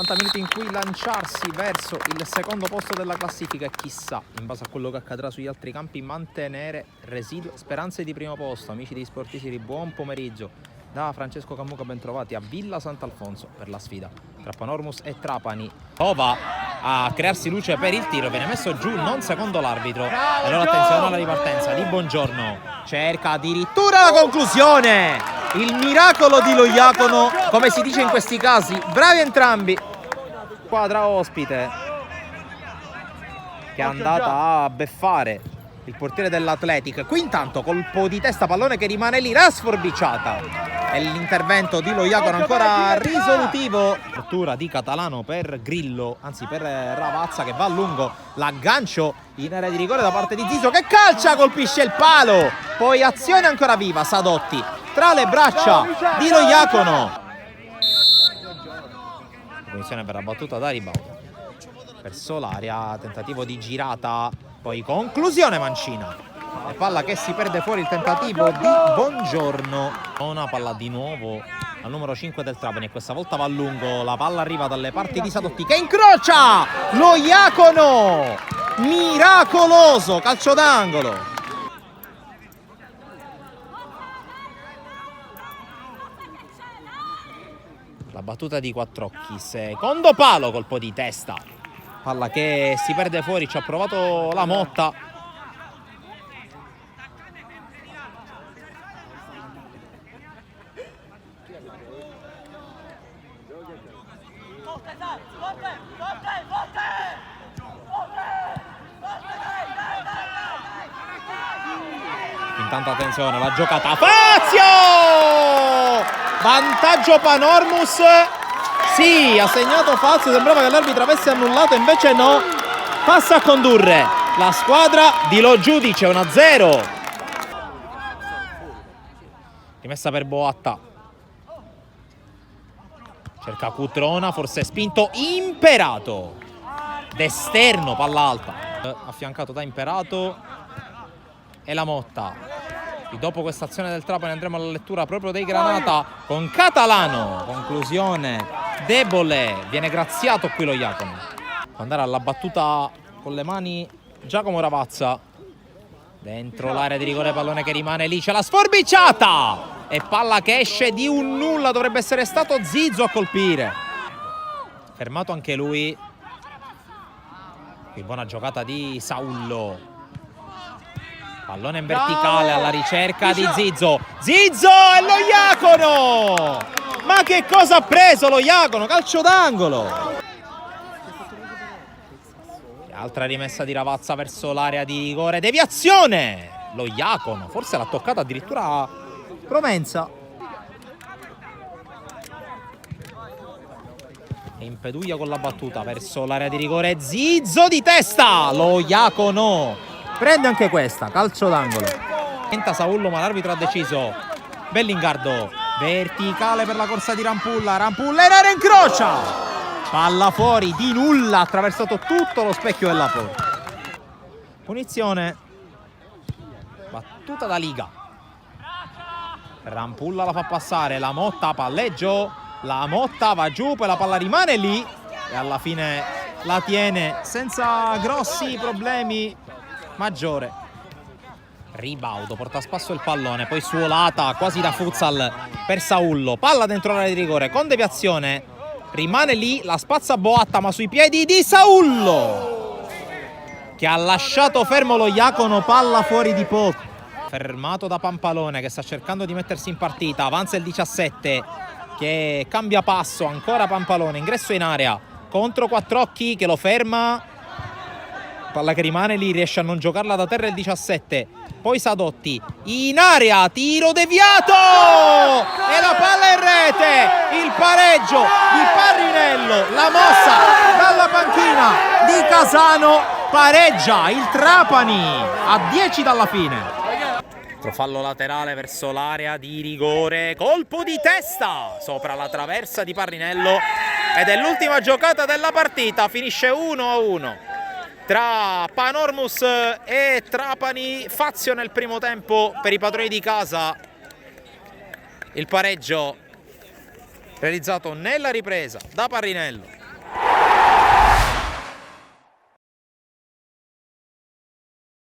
90 minuti in cui lanciarsi verso il secondo posto della classifica e chissà, in base a quello che accadrà sugli altri campi, mantenere residue speranze di primo posto. Amici di Sportisiri, buon pomeriggio da Francesco Cammuca, bentrovati a Villa Sant'Alfonso per la sfida tra Panormus e Trapani. Prova a crearsi luce per il tiro, viene messo giù non secondo l'arbitro. Allora attenzione alla ripartenza di Buongiorno, cerca addirittura la conclusione. Il miracolo di Loiacono, come si dice in questi casi. Bravi entrambi. Squadra ospite che è andata a beffare il portiere dell'Athletic. Qui intanto colpo di testa, pallone che rimane lì, la sforbiciata. E l'intervento di Loiacono ancora risolutivo. Fortuna di Catalano per Grillo, anzi per Ravazza, che va a lungo. L'aggancio in area di rigore da parte di Zizzo, che calcia, colpisce il palo. Poi azione ancora viva, Sadotti tra le braccia di Loiacono. La punizione verrà battuta da Ribaudo. Verso l'area, tentativo di girata, poi conclusione Mancina. E palla che si perde fuori, il tentativo di Buongiorno. Una palla di nuovo al numero 5 del Trapani e questa volta va a lungo. La palla arriva dalle parti di Sadotti che incrocia Loiacono. Miracoloso calcio d'angolo. La battuta di Quattrocchi, secondo palo, colpo di testa. Palla che si perde fuori, ci ha provato la Motta. Intanto attenzione, la giocata Fazio! Vantaggio Panormus. Sì, ha segnato Fazio, sembrava che l'arbitro avesse annullato, invece no. Passa a condurre la squadra di Lo Giudice, 1-0. Rimessa per Boatta. Cerca Cutrona, forse è spinto Imperato. D'esterno, palla alta. Affiancato da Imperato. E la Motta. E dopo questa azione del Trapani andremo alla lettura proprio dei Granata con Catalano. Conclusione debole, viene graziato qui Loiacono. Può andare alla battuta con le mani Giacomo Ravazza. Dentro l'area di rigore, pallone che rimane lì, c'è la sforbiciata! E palla che esce di un nulla, dovrebbe essere stato Zizzo a colpire. Fermato anche lui. Qui buona giocata di Saullo. Pallone in verticale alla ricerca di Zizzo. Zizzo e Loiacono! Ma che cosa ha preso Loiacono? Calcio d'angolo! Altra rimessa di Ravazza verso l'area di rigore. Deviazione! Loiacono, forse l'ha toccata addirittura Provenza. E impeduglia con la battuta verso l'area di rigore. Zizzo di testa! Loiacono prende anche questa, calcio d'angolo. Tenta Saullo, ma l'arbitro ha deciso. Bellingardo, verticale per la corsa di Rampulla. Rampulla in area, incrocia. Palla fuori di nulla, ha attraversato tutto lo specchio della porta. Punizione. Battuta da Liga. Rampulla la fa passare, la Motta palleggio. La Motta va giù, poi la palla rimane lì. E alla fine la tiene senza grossi problemi. Maggiore. Ribaudo porta a spasso il pallone, poi suolata quasi da futsal per Saullo. Palla dentro l'area di rigore con deviazione. Rimane lì, la spazza Boatta, ma sui piedi di Saullo, che ha lasciato fermo Loiacono, palla fuori di poco. Fermato da Pampalone che sta cercando di mettersi in partita. Avanza il 17 che cambia passo, ancora Pampalone, ingresso in area contro Quattrocchi che lo ferma. Palla che rimane lì, riesce a non giocarla da terra il 17. Poi Sadotti in area, tiro deviato e la palla in rete. Il pareggio di Parrinello, la mossa dalla panchina di Casano pareggia il Trapani a 10 dalla fine. Fallo laterale verso l'area di rigore, colpo di testa sopra la traversa di Parrinello ed è l'ultima giocata della partita. Finisce 1-1 tra Panormus e Trapani. Fazio nel primo tempo per i padroni di casa. Il pareggio realizzato nella ripresa da Parrinello.